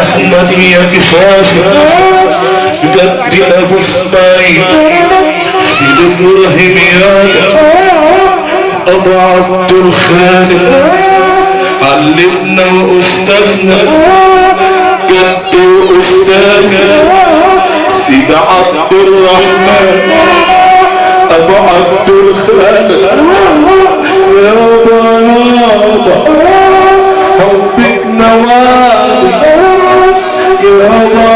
احمد يا كفافي جد ابو اسماعيل سيد ابراهيم يا ابو عبد الخالق علمنا واستاذنا جد واستاذنا سيد عبد الرحمن ابو عبد الخالق يابا حبك نوالي يابا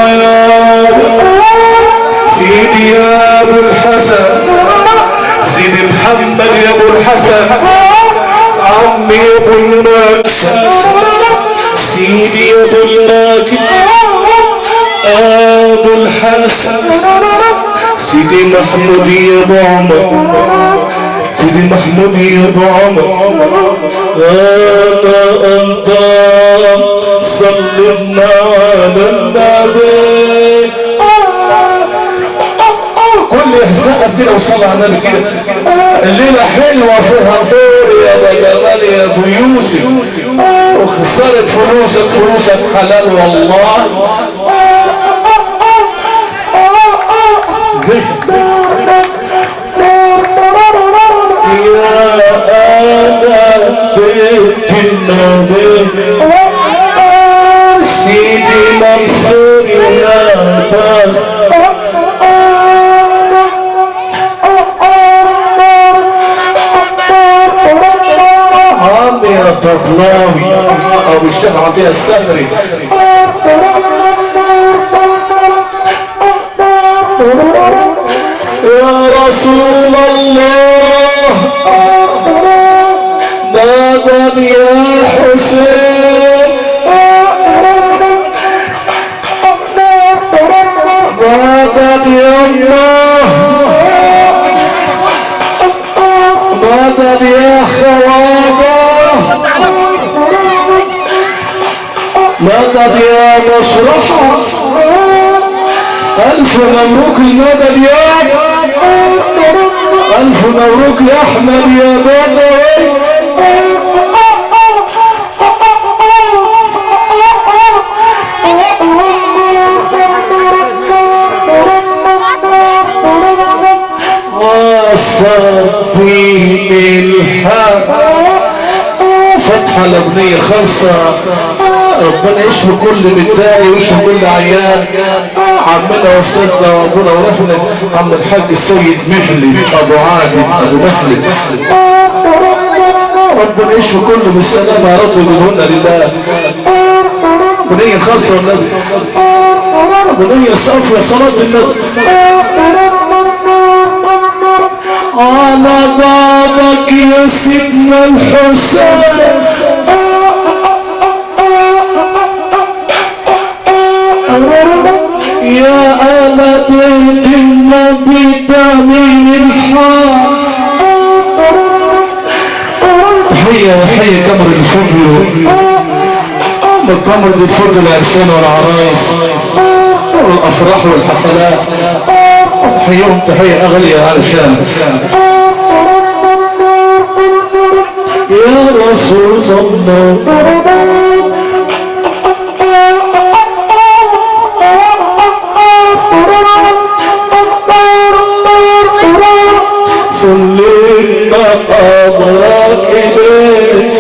سيدي يا ابو الحسن سيدي محمد يا ابو الحسن عمي يا ابو الماكسن سيدي يا ابو الماكن ابو الحسن سيدي محمود يا ابو عمر سيدي محمود يا ابو عمر انت صلنا على النبي كل احزاء كده وصلى على النبي كده الليله حلوه فيها خير يا ابو جمال يا ابو يوسف وخسرت فلوسك حلال والله يا أنا بيت النبي سيدي منصور يا باس عمي يا طبلاوي أبو الشيخ عطية السفري يا رسول الله ماذا يا حسين ماذا يا الله ماذا يا خواجه ماذا يا مشرحة ألف مبروك المدد يا ألف مبروك يا أحمد يا بدوي وصفين الحق فتحة الأغنية خلصة ربنا يشفي كل متاني ويشفي كل عيان عمنا واستاذنا وابونا ورحنا عم الحاج السيد محلي ابو عادل ابو محلي ربنا يشفي كله بالسلامة يا رب ويجيبهولنا لله بنية خالصة والنبي بنية صافية صلاة النبي على بابك يا سيدنا الحسين يا آل بيت النبي تامين الحق تحية كاميرا الفضل كاميرا الفضل العرسان والعرايس والأفراح والحفلات تحيهم تحية أغلية علشان يا رسول الله صلينا أمرك إليه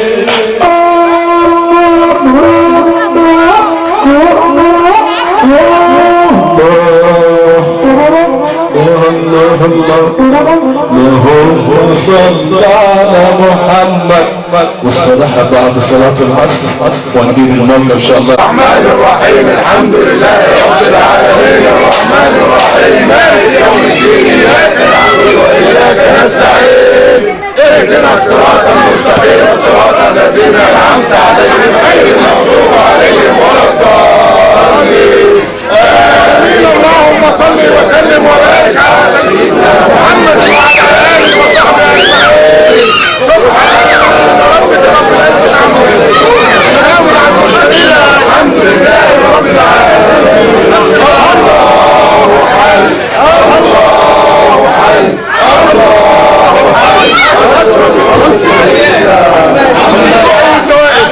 اللهم صل على محمد واصطلح بعد صلاة العصر ونجيب المولى ان شاء الله. الرحمن الرحيم الحمد لله رب العالمين الرحمن الرحيم مالك يوم الدين اياك نعبد واياك نستعين اهدنا الصراط المستقيم صراط الذين انعمت عليهم غير المغضوب عليهم ولا الضالين امين. اللهم صل وسلم وبارك على سيدنا محمد وعلى اله وصحبه اجمعين. سبحان ربك رب العزه عما يصفون سلام على المرسلين الحمد لله رب العالمين. الله حي الله حي الله حي واشرف الخلق سيدنا. انت واقف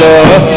الطريق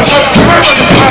اصلا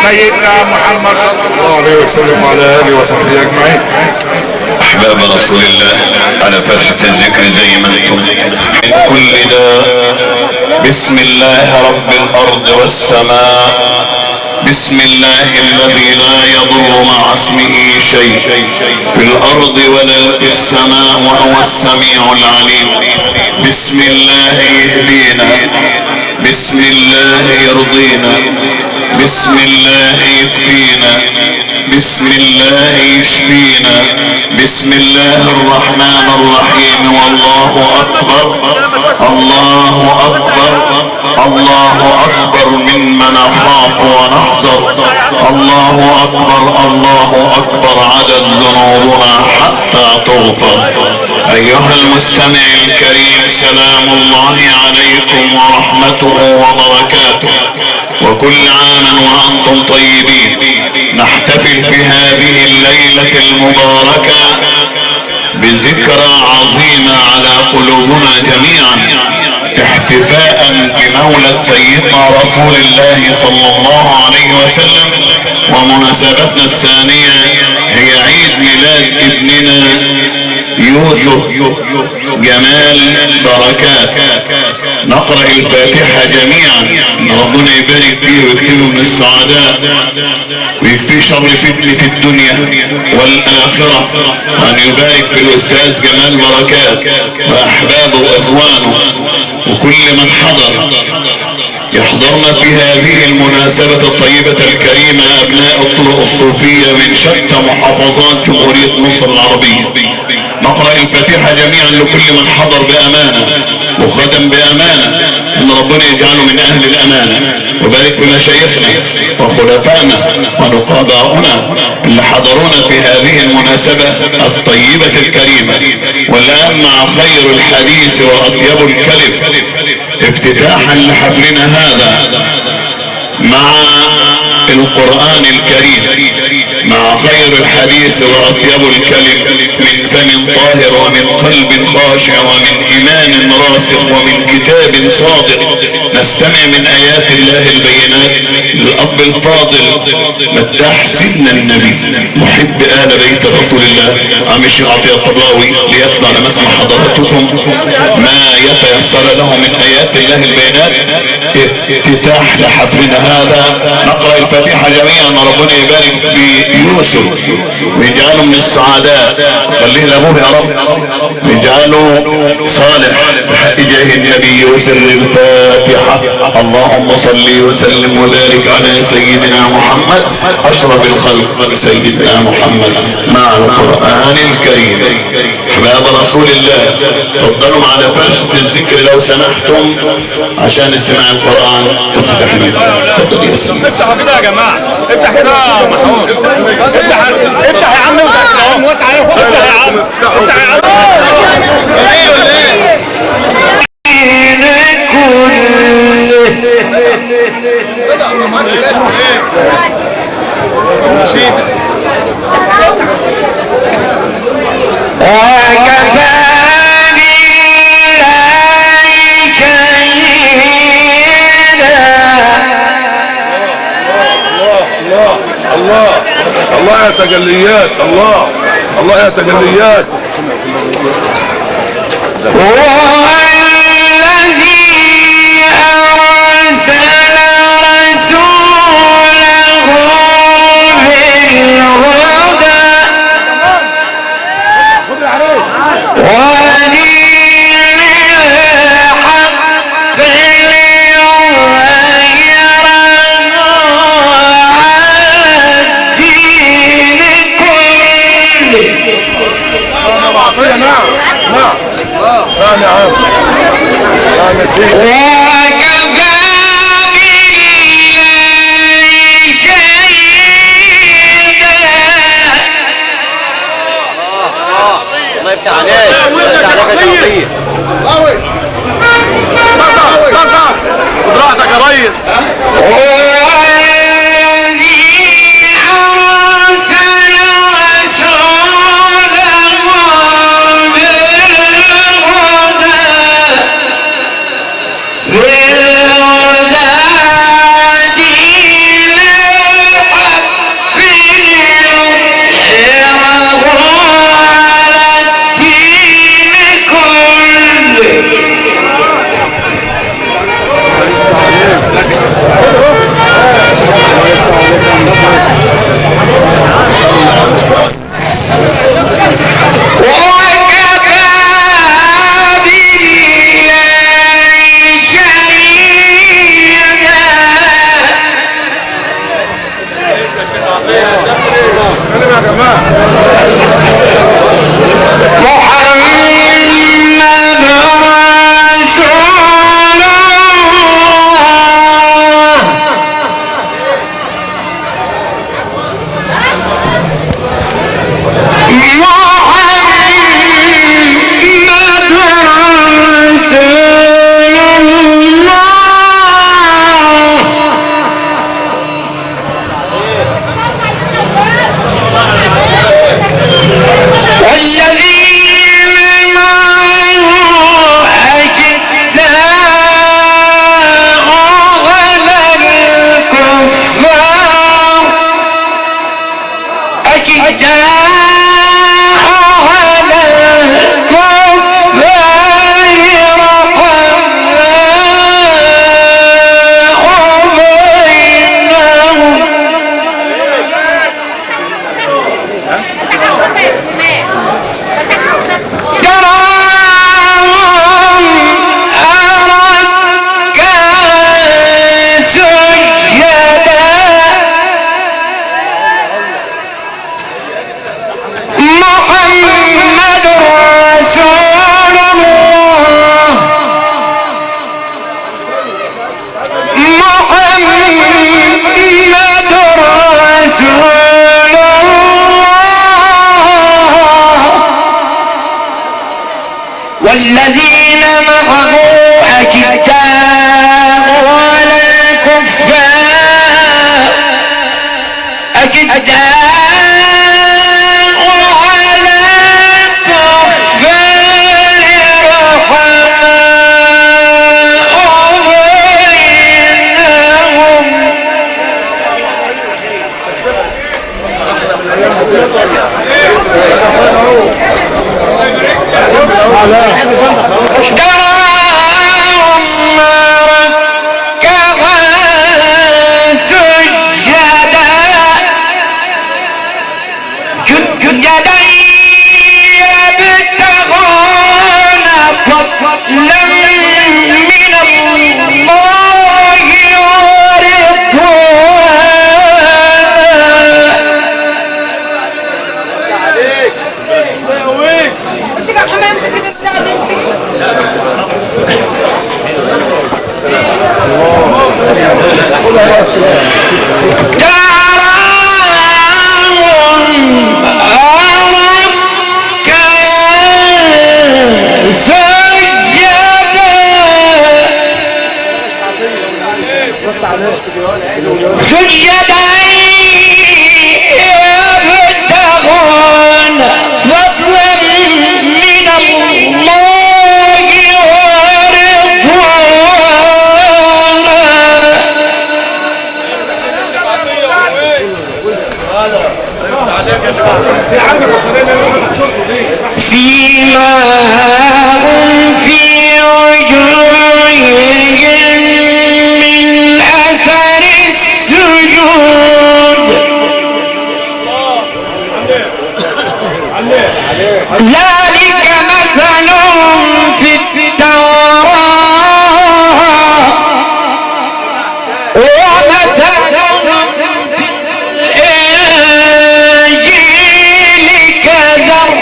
سيدنا محمد صلى الله عليه وسلم وعلى اله وصحبه اجمعين. احباب رسول الله على فرشة الذكر زي ما انتم من كل داء. بسم الله رب الارض والسماء، بسم الله الذي لا يضر مع اسمه شيء في الارض ولا في السماء وهو السميع العليم. بسم الله يهدينا، بسم الله يرضينا، بسم الله يكفينا، بسم الله يشفينا، بسم الله الرحمن الرحيم. والله اكبر، الله اكبر، الله اكبر ممن نخاف ونحذر. الله اكبر، الله اكبر عدد ذنوبنا حتى تغفر. ايها المستمع الكريم، سلام الله عليكم ورحمته وبركاته، وكل عام وانتم طيبين. نحتفل في هذه الليلة المباركة بذكرى عظيمة على قلوبنا جميعا، احتفاء بمولد سيدنا رسول الله صلى الله عليه وسلم. ومناسبتنا الثانية هي عيد ميلاد ابننا يوسف جمال بركات. نقرأ الفاتحة جميعا، ربنا يبارك فيه ويكتبه من السعداء ويكفيه شر فتنة الدنيا والآخرة، وأن يبارك في الأستاذ جمال بركات وأحبابه وإخوانه وكل من حضر. يحضرنا في هذه المناسبة الطيبة الكريمة أبناء الطرق الصوفية من شتى محافظات جمهورية مصر العربية. نقرأ الفاتحة جميعا لكل من حضر بأمانة وخدم بأمانة، ان ربنا يجعله من اهل الامانة، وبارك في مشايخنا وخلفائنا ونقاباؤنا اللي حضرونا في هذه المناسبة الطيبة الكريمة. والان مع خير الحديث واطيب الكلم افتتاحا لحفلنا هذا مع القرآن الكريم، مع خير الحديث وأطيب الكلم من فم طاهر ومن قلب خاشع ومن إيمان راسخ ومن كتاب صادق. نستمع من آيات الله البينات للأب الفاضل مداح سيدنا النبي محب آل بيت رسول الله عم الشيخ عطية الطبلاوي ليطلع لمسمع حضراتكم ما يتيسر له من آيات الله البينات افتتاح لحفلنا هذا. نقرأ الفاتحة جميعا، ربنا يبارك في يوسف ويجعله من السعداء، خليه لابوه يا رب، ويجعله صالح بحق جاه النبي. وسر الفاتحة. اللهم صل وسلم وبارك على سيدنا محمد اشرف الخلق سيدنا محمد مع القرآن الكريم. احباب رسول الله تفضلوا على فرشة الذكر لو سمحتم عشان استماع القرآن وافتتاحنا. تفضل يا سيدي. افتحوا كده يا جماعه، افتح كده يا محمود، افتح يا عم، واسع عليه، افتح يا عم، افتح يا عم. ايه ولا ايه؟ الله الله يا تجليات، الله الله يا تجليات. هو الذي أرسل رسوله بالهدى ودين الحق ليظهره على الدين كله. نعم نعم نعم يا نسيم. وكفى بالله شهيدا. الله يفتح عليك، يفتح عليك يا شرطية. براحتك يا ريس. بالهدى دين والذين معه أشداء على الكفار ذلك مثلهم في التوراة ومثلهم في الإنجيل كزرع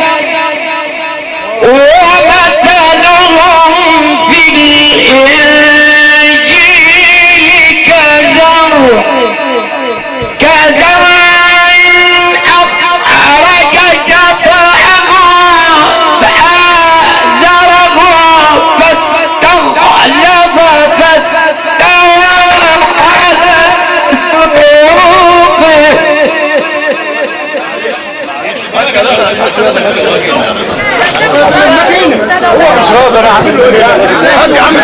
مش راضي انا عامل له ايه هات يا عم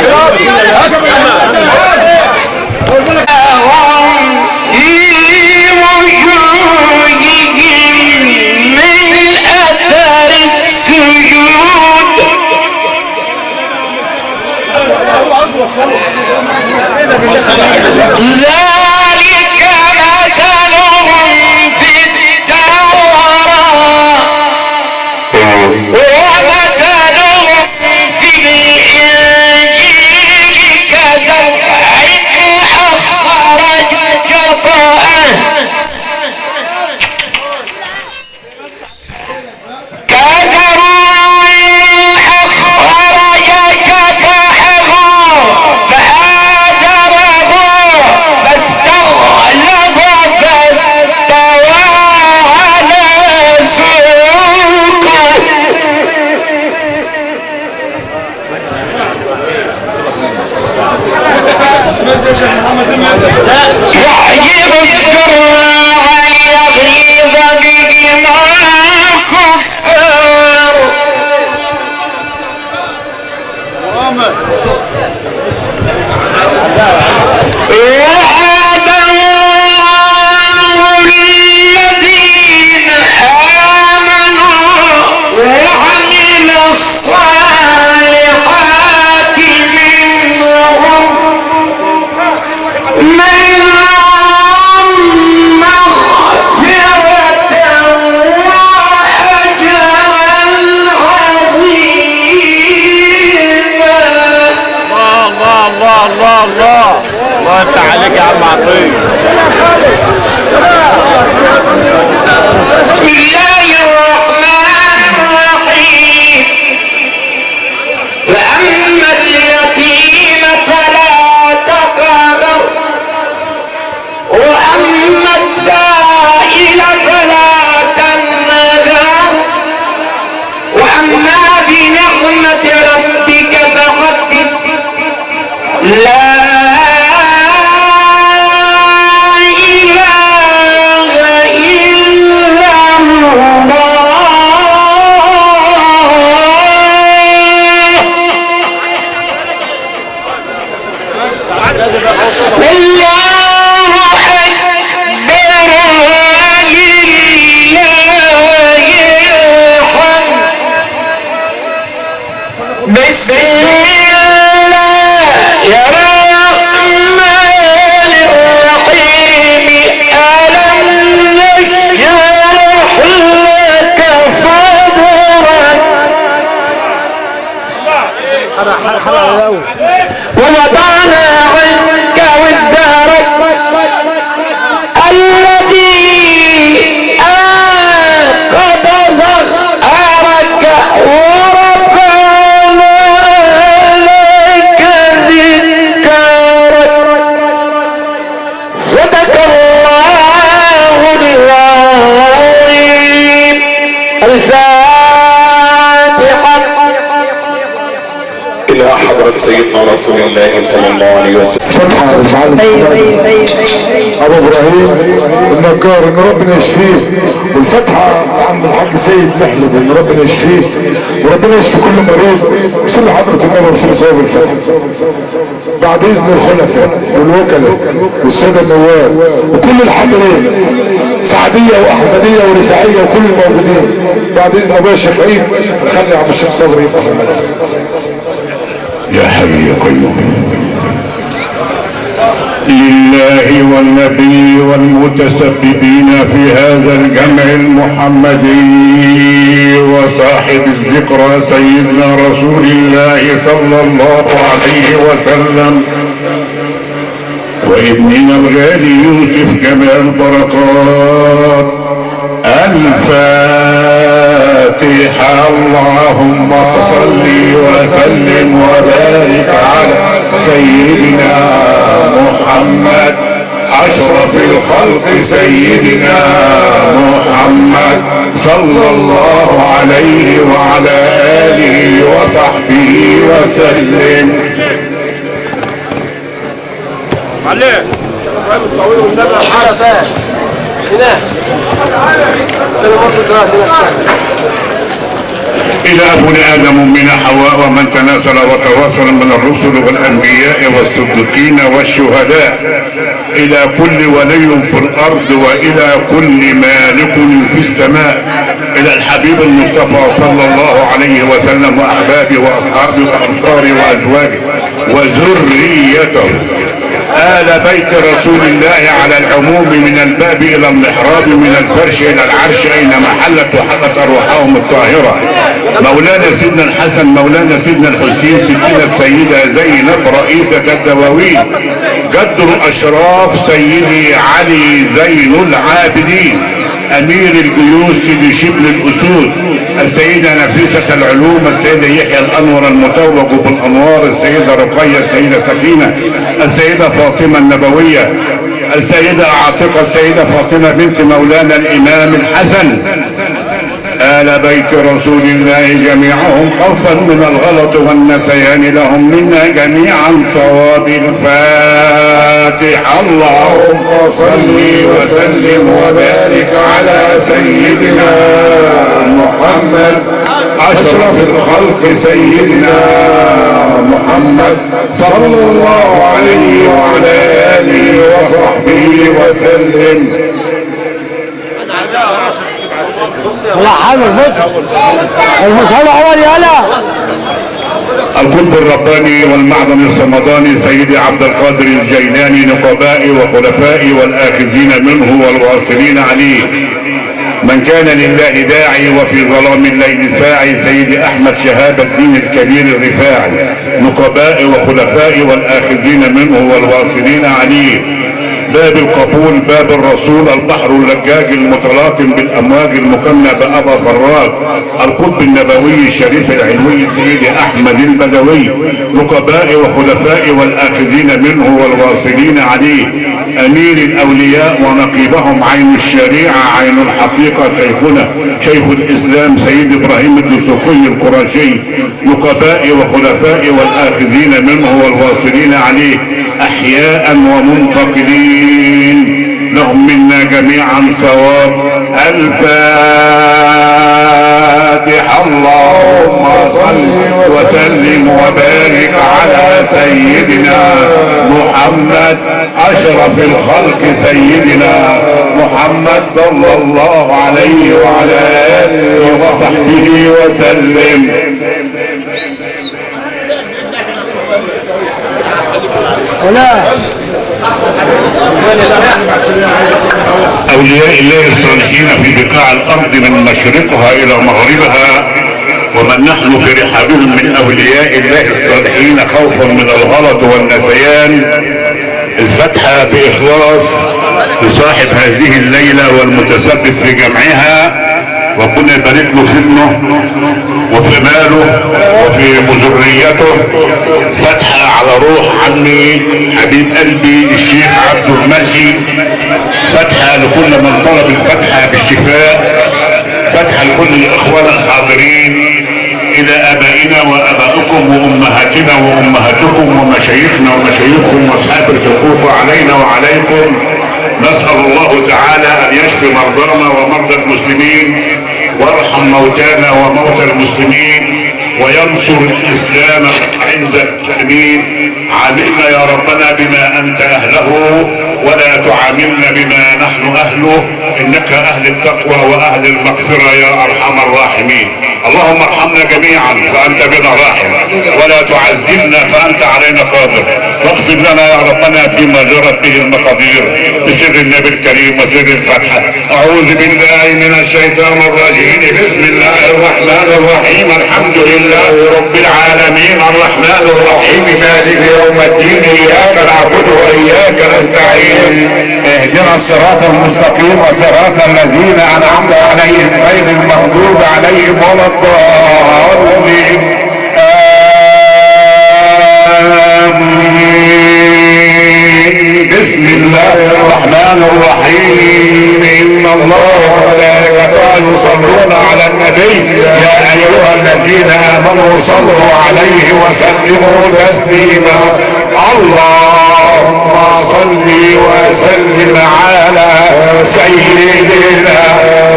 بسم الله الرحمن الرحيم ألم نشرح لك صدرك ووضعنا عنك وزرك الذي أنقض ظهرك ورفعنا لك ذكرك صدق الله العظيم. الفاتحة. إلى حضرة سيدنا رسول الله صلى الله عليه وسلم. فتحة المعلم ابو ابراهيم النجار ان ربنا يشفيه، والفتحة عند الحاج سيد سحلب ان ربنا يشفيه وربنا يشفي كل مريض. وصل حضرة النبي وصل صواب الفتحة بعد اذن الخلفاء والوكلاء والسادة النواب وكل الحاضرين، سعدية واحمدية ورفاعية وكل الموجودين. بعد اذن ابويا الشيخ عيد خلي عبد الشيخ صبري يفتح المجلس. يا حي يا قيوم. لله والنبي والمتسببين في هذا الجمع المحمدي وصاحب الذكرى سيدنا رسول الله صلى الله عليه وسلم وابننا الغالي يوسف جمال بركات. الفاتحة. اللهم صل وسلم وبارك على سيدنا محمد أشرف الخلق سيدنا محمد صلى الله عليه وعلى آله وصحبه وسلم. عليه الطويل والنبي حرفات هنا إلى أبونا آدم من حواء ومن تناسل وتواصل من الرسل والأنبياء والصديقين والشهداء، إلى كل ولي في الأرض وإلى كل مالك في السماء، إلى الحبيب المصطفى صلى الله عليه وسلم وأحبابه وأصحابه وأنصاره وأزواجه وذريته، آل بيت رسول الله على العموم من الباب إلى المحراب من الفرش إلى العرش أينما حلت وحلت أرواحهم الطاهرة. مولانا سيدنا الحسن، مولانا سيدنا الحسين، ستنا السيدة زينب رئيسة الدواوين، جد الأشراف سيدي علي زين العابدين، أمير الجيوش سيدي شبل الأسود، السيدة نفيسة العلوم، السيدة يحيى الأنور المتوج بالأنوار، السيدة رقية، السيدة سكينة، السيدة فاطمة النبوية، السيدة عاتقة، السيدة فاطمة بنت مولانا الإمام الحسن، آل بيت رسول الله جميعهم خوفا من الغلط والنسيان لهم منا جميعا صواب. الفاتحة. اللهم صل وسلم وبارك على سيدنا محمد أشرف الخلق سيدنا محمد صلى الله عليه وعلى آله وصحبه وسلم. القطب الرباني والمعدن الصمداني سيدي عبد القادر الجيلاني، نقبائي وخلفائي والآخذين منه والواصلين عليه، من كان لله داعي وفي ظلام الليل ساعي، سيدي أحمد شهاب الدين الكبير الرفاعي، نقبائي وخلفائي والآخذين منه والواصلين عليه، باب القبول، باب الرسول، البحر اللجاج المتلاطم بالامواج المكنى بابا فراج، القطب النبوي الشريف العلوي سيدي احمد البدوي، نقبائي وخلفائي والاخذين منه والواصلين عليه، امير الاولياء ونقيبهم عين الشريعه عين الحقيقه، شيخنا شيخ الاسلام سيد ابراهيم الدسوقي القرشي، نقبائي وخلفائي والاخذين منه والواصلين عليه، احياء ومنتقلين لهم منا جميعا ثواب. الفاتحة. اللهم صل وسلم وبارك على سيدنا محمد أشرف الخلق سيدنا محمد صلى الله عليه وعلى آله وصحبه وسلم. أولياء الله الصالحين في بقاع الأرض من مشرقها إلى مغربها، ومن نحن في رحابهم من أولياء الله الصالحين خوفا من الغلط والنسيان. الفاتحة بإخلاص لصاحب هذه الليلة والمتسبب في جمعها، وكنا نبارك له في ابنه وفي ماله وفي ذريته. فتحة على روح عمي حبيب قلبي الشيخ عبد الملحي، فتحة لكل من طلب الفتحة بالشفاء، فتحة لكل اخوانا الحاضرين، الى ابائنا وابائكم وامهاتنا وامهاتكم ومشايخنا ومشايخكم واصحاب الحقوق علينا وعليكم. نسأل الله تعالى ان يشفي مرضانا ومرضى المسلمين، وارحم موتانا وموتى المسلمين، وينصر الاسلام عند التأمين. عاملنا يا ربنا بما انت اهله، ولا تعاملنا بما نحن اهله، انك اهل التقوى واهل المغفرة يا ارحم الراحمين. اللهم ارحمنا جميعا فانت بنا راحم، ولا تعذبنا فانت علينا قادر، واغفر لنا يا ربنا فيما جرت به المقادير، بسر النبي الكريم وسر الفتحة. اعوذ بالله من الشيطان الرجيم، بسم الله الرحمن الرحيم، الحمد لله رب العالمين، الرحمن الرحيم، مالك يوم الدين، اياك نعبد واياك نستعين، اهدنا الصراط المستقيم صراط الذين انعمت عليهم غير المغضوب عليهم ولا الضالين. بسم الله الرحمن الرحيم، ان الله وملائكته يصلون على النبي، يا ايها الذين امنوا صلوا عليه وسلموا تسليما. اللهم صل وسلم على سيدنا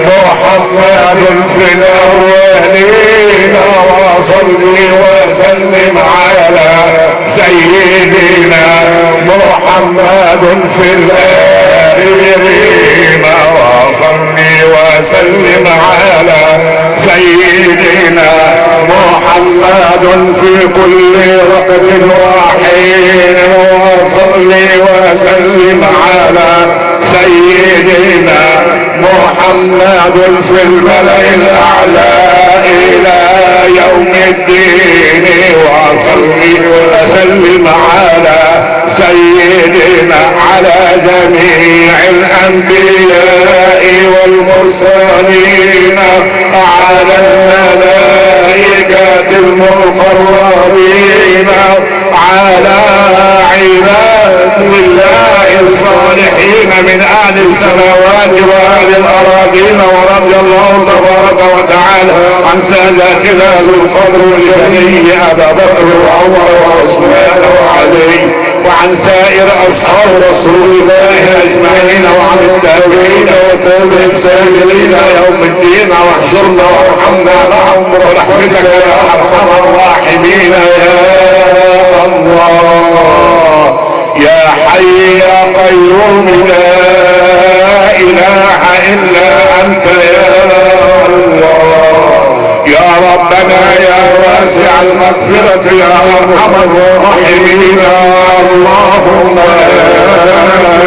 محمد في الاولين، وصل وسلم على سيدنا محمد في الاخرين، وصل وسلم على سيدنا محمد في كل وقت وحين، وصل وسلم على سيدنا محمد في الملأ الاعلى الى يوم الدين، وصل وسلم على سيدنا على جميع الانبياء والمرسلين، على الملائكة المقربين، على عباد الله الصالحين من اهل السماوات واهل الاراضين. ورضي الله تبارك وتعالى عن ساداتنا ذو الفضل والشرعي ابا بكر وعمر وعثمان وعلي، وعن سائر اصحاب رسول الله اجمعين، وعن التابعين وتابع التابعين يوم الدين. واحشرنا وارحمنا معهم برحمتك يا ارحم الراحمين يا الله، يا حي يا قيوم لا اله الا انت يا الله، يا ربنا يا واسع المغفرة يا ارحم الراحمين، اللهم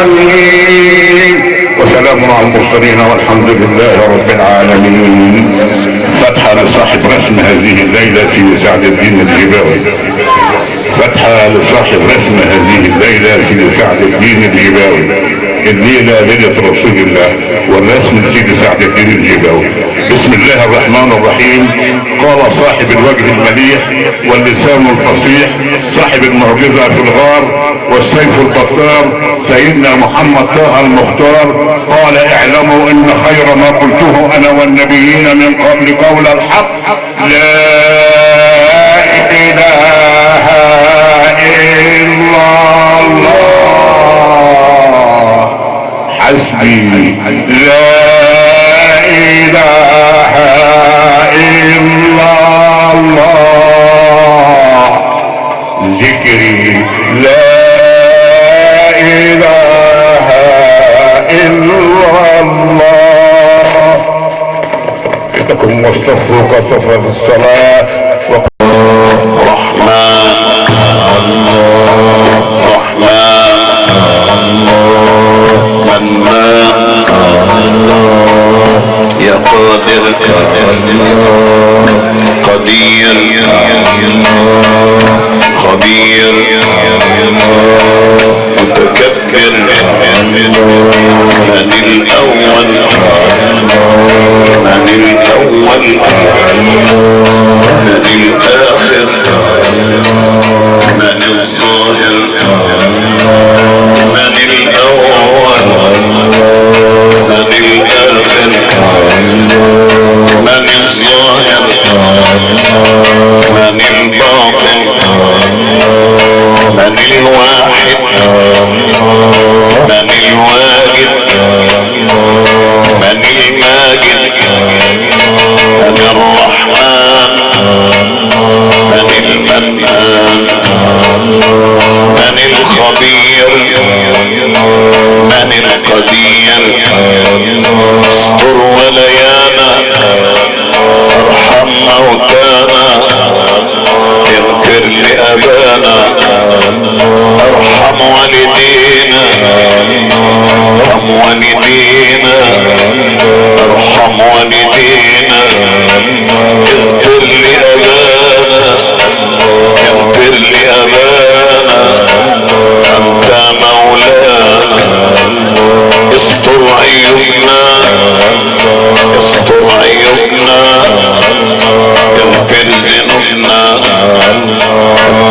امين. وسلام على المرسلين والحمد لله رب العالمين. فتحة لصاحب رسم هذه الليلة في سعد الدين الجباوي، فتحة لصاحب رسم هذه الليلة في سعد الدين الجباوي. الليلة ليلة رسول الله، والرسم سيد سعد الدين الجباوي. بسم الله الرحمن الرحيم. قال صاحب الوجه المليح واللسان الفصيح، صاحب المعجزة في الغار والسيف البطار، سيدنا محمد طه المختار، قال اعلموا ان خير ما قلته انا والنبيين من قبل قول الحق، لا اله الا الله حسبي، لا اله الا الله ذكري، لا اله الا الله. انكم واصطفوا كصفا في الصلاه رحمن الله رحمن قادر قدير خبير متكبر من الأول من الأول من الآخر من الظاهر من الأول من الآخر من الظاهر من الباطن من الواحد من الواجد من الماجد من الرحمن من المنان من الخبير من القدير استر وليانا ارحم موتانا اغفر لأبانا ارحم والدينا ارحم والدينا ارحم والدينا اغفر لأبانا اغفر لأبانا انت مولانا استر عيوبنا استر عيوبنا اغفر ذنوبنا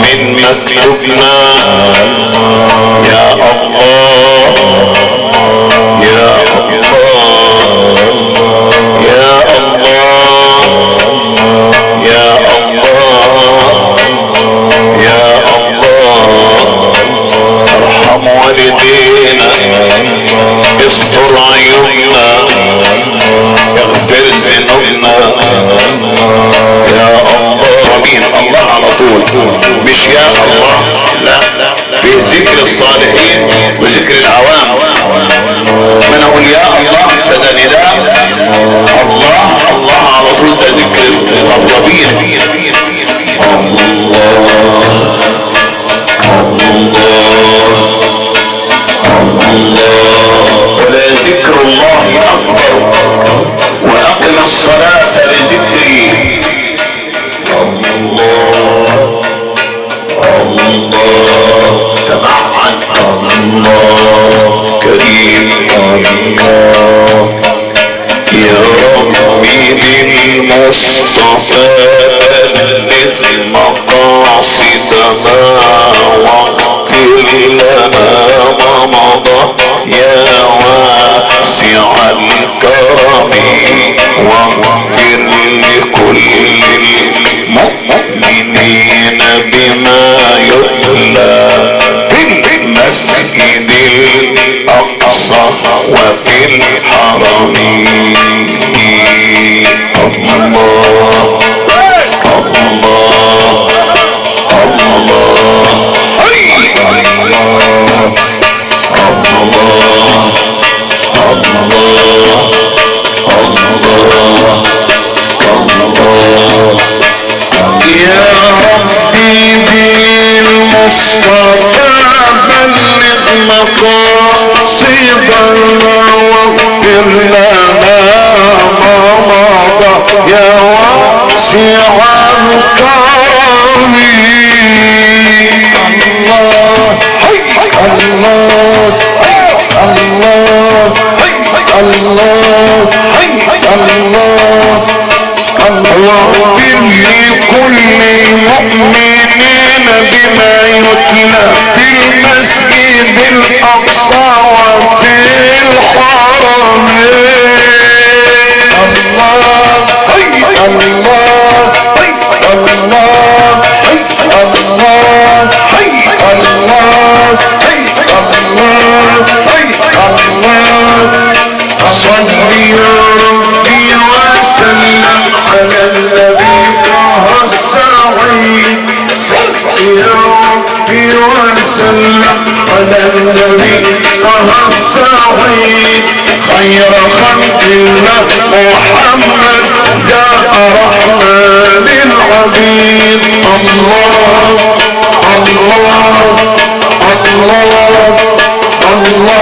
من مكتوبنا يا الله يا الله يا الله يا الله يا الله ارحم والدينا استر عيوبنا اغفر ذنوبنا يا الله. مين الله على طول مش يا الله، لا في ذكر الصالحين وذكر العوام. من اقول يا الله فده نداء، الله الله على طول ده ذكر المقربين. الله ولا ذكر الله اكبر واقم الصلاة لذكري. الله الله تبعد الله كريم يا ربي بالمصطفى بلغ مقاصدنا واغفر لنا ما مضى يا واسع الكرم واغفر لكل المؤمنين بما يتلى في المسجد الأقصى وفي الحرم. الله يا ربي بالمصطفى بلغ مقاصدنا واغفر لنا ما مضى يا واسع الكرم. واغفر لكل المؤمنين بما يتلى في المسجد الأقصى وفي الحرم. صل يا ربي وسلم على النبي طه السعيد. صل يا ربي وسلم على النبي طه السعيد خير خلق الله محمد جاء رحمة للعبيد. الله الله الله الله الله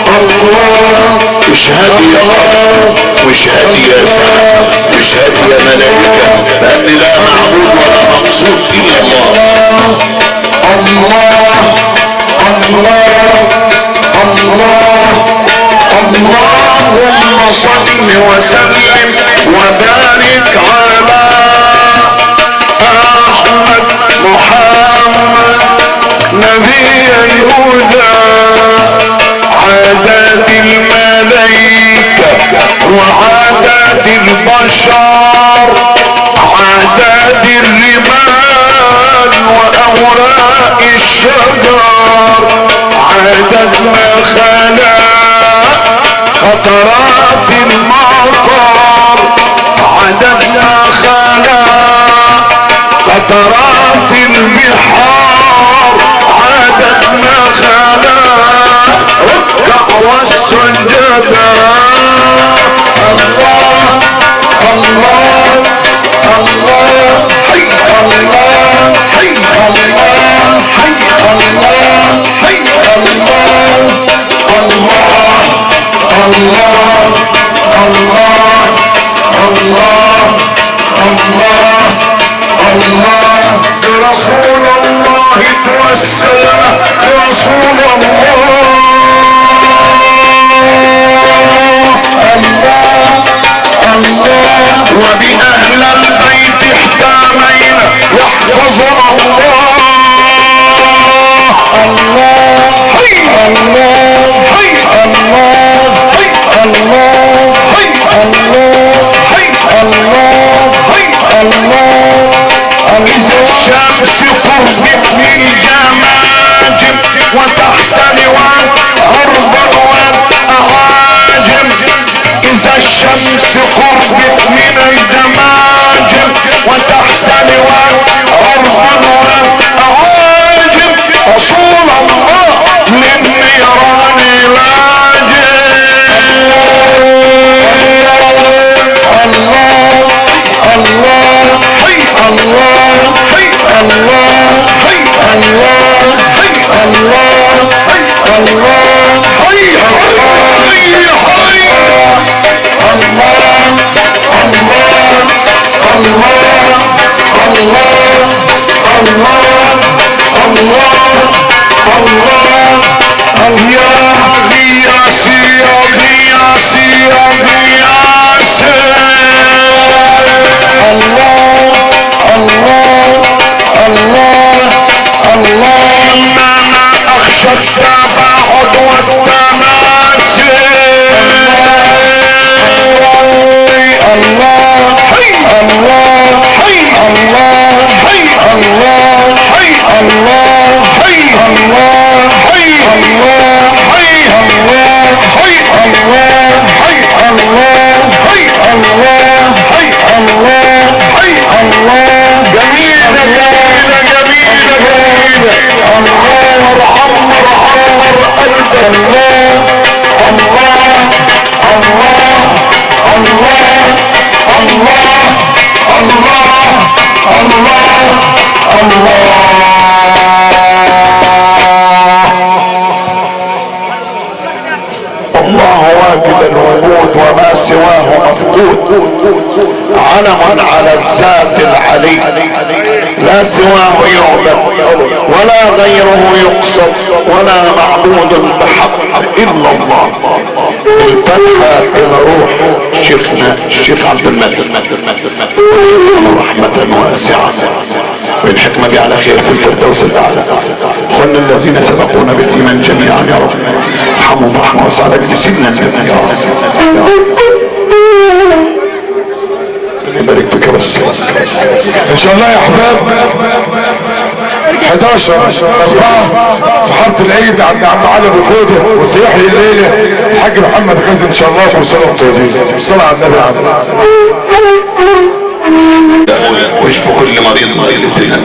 الله واشهد يا رب واشهد يا سلام واشهد يا ملائكة بأن لا معبود ولا مقصود إلا الله. الله الله الله اللهم صل وسلم وبارك على احمد محمد نبي الهدى عدد الملائكة وعدد البشر عدد الرمال واوراق الشجر عدد ما خلق قطرات المطر عدد ما خلق قطرات البحار عدد ما خلق ركع والسجدة. الله الله الله حي الله حي الله حي الله حي الله الله الله الله الله الله الله برسول الله توسلنا برسول الله الله الله وبأهل البيت احتمينا يحفظنا الله الله حي الله حي الله الله الله الله الله إذا الشمس قربت من جماجم وتحت لواء أرضا والأعاجم إذا الشمس قربت من الجماجم وتحت لواء أرضا والأعاجم رسول الله للنيران لاجم. الله الله حي الله حي الله حي الله حي الله حي الله حي التباعد والتناسي الله حي الله حي الله حي الله حي الله حي الله حي الله حي الله حي الله حي الله حي الله حي الله حي الله جميلة جميلة جميلة جميلة الله ارحم قلب الله الله الله الله الله الله الله الله واجد الوجود وما سواه مفقود علم على الذات العلي لا سواه يعبد ولا غيره يقصد ولا معبود بحق الا الله. الفتحة الى روح شيخنا الشيخ عبد الملك رحمة واسعة بالحكمة دي على خير في الفردوس الاعلى. خلنا الذين سبقونا بالايمان جميعا يا رب ارحمهم رحمة واسعة سيدنا النبي يا رب يبارك فيك. بس ان شاء الله يا احباب 11/4 في حاره العيد عند عم علي ابو فوده وسيحيي الليله الحاج محمد غازي ان شاء الله. كل سنه وانتم طيبين. الصلاه على النبي واشفوا كل مريض مريض سيدنا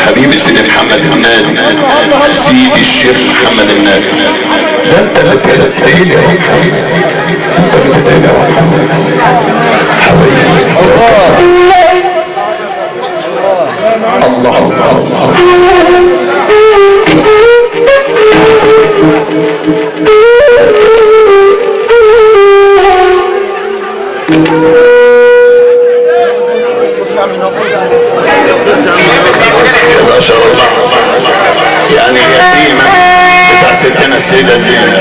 حبيبي سيدي محمد النادي سيدي الشيخ محمد النادي. ده انت اللي تدعي لي يا رب انت اللي تدعي لي يا رب حبيبي الله الله الله ستنا السيدة زينب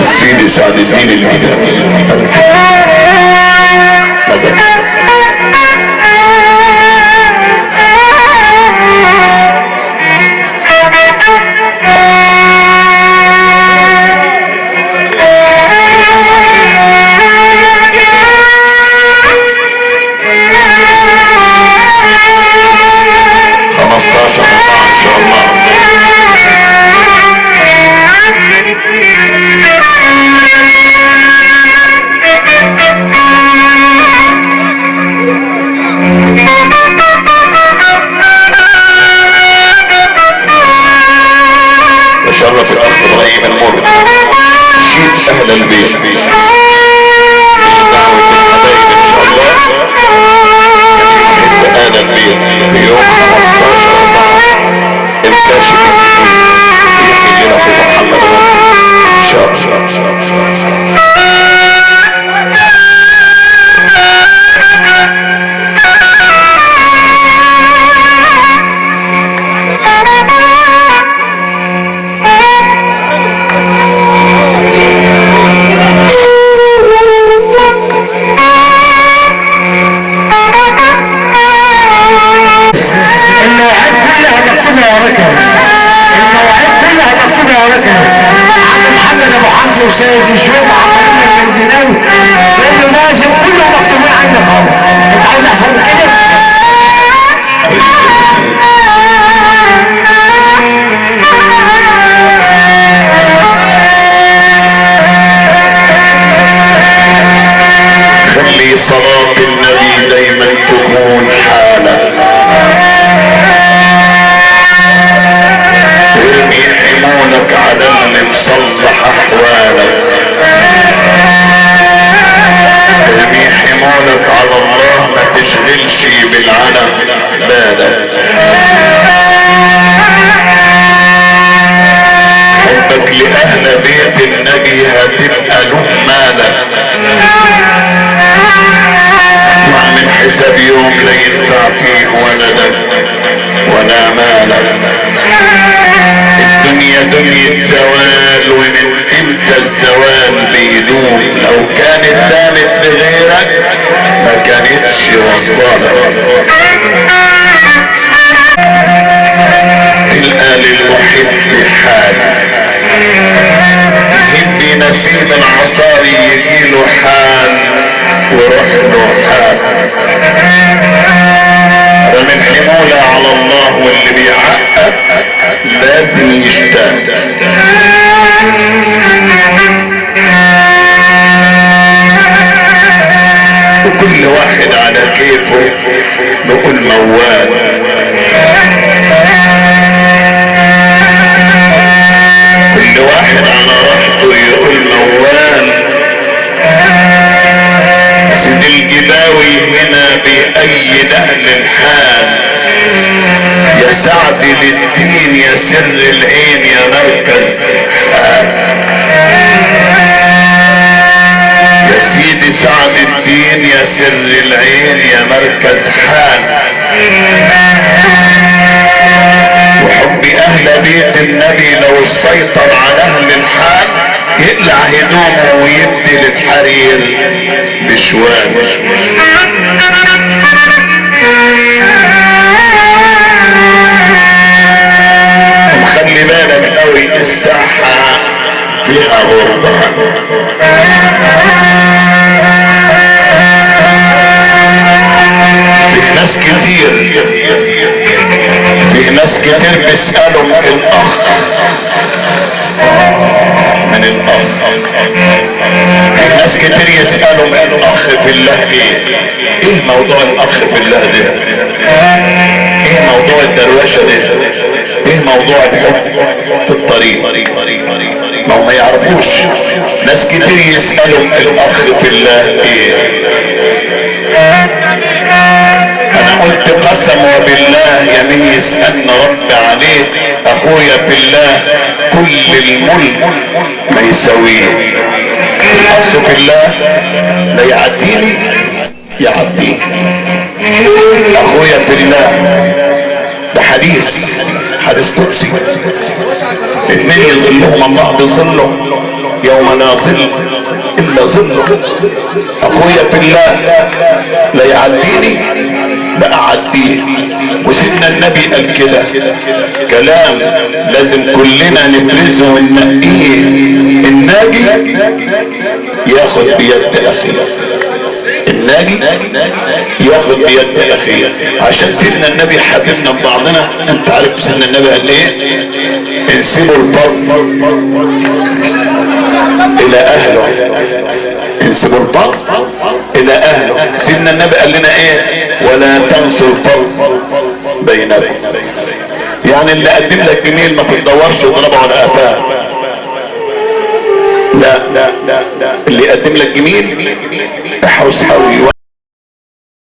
سيدي سعد الدين الجدامي تشرف الاخ ابراهيم المر شيد اهل البيت دعوة الحبايب ان شاء الله اهل البيت في يوم 15/4 الكاشف يحيي لنا اخو محمد ان شاء الله. وشايف شوية عمالين البنزيناوي لانه نازل كلهم مكتوبين عندك اهو. انت عاوز احسن من كده؟ خلي صلاة النبي دايما تكون حالة وارمي حمولك على اللي مصلح احوالك ارمي حمولك على الله ما تشغلش بالعلم بالك حبك لأهل بيت النبي هتبقى له مالك واعمل حساب يوم لا ينفع فيه ولدك ولا مالك الدنيا دنيا زوال ومن امتى الزوال بيدوم لو كانت دامت لغيرك ما كانتش وصلالك تلقى للمحب حال يهدي نسيم العصاري يجيله حال وروح له حال رمي الحمولة على الله واللي بيعقد لازم يشتاق وكل واحد على كيفه نقول موال كل واحد على راحته يقول موال سيد الجباوي هنا بأيد اهل الحال يا سعد للدين يا سر العين يا مركز حال يا سيدي سعد الدين يا سر العين يا مركز حال وحب اهل بيت النبي لو سيطر على اهل الحال يقلع هدومه ويبدي للحرير بشوان وخلي بالك قوي الساحة فيها غربة في ناس كتير بيسألوا الاخ من الاخ في ناس كتير يسألوا من الاخ في الله ايه موضوع الاخ في الله ده ايه موضوع الدرواشة ده ايه موضوع الحب في الطريق ما يعرفوش ناس كتير يسألوا الاخ في الله ايه انا قلت قسم وبالله يمين يسألنا رب عليه اخويا في الله كل الملك ما يساويه الاخ في الله لا يعديني يعديه اخويا في الله ده حديث القدسي، اتنين يظلهم الله بظله يوم لا ظل الا ظله. اخويا في الله لا يعديني لا اعديه، وسيدنا النبي قال كده كلام لازم كلنا نفرزه وننقيه. الناجي ياخد بيد اخيه، الناجي ياخد بيد اخيه، عشان سيدنا النبي حبيبنا ببعضنا. انت عارف سيدنا النبي قال ايه؟ انسبوا الفضل الى اهله، انسبوا الفضل الى اهله. سيدنا النبي قال لنا ايه؟ ولا تنسوا الفضل بينكم. يعني اللي قدم لك جميل ما تدورش وتضربه على قفاه، لا لا لا لا، اللي يقدم لك جميل احرص قوي.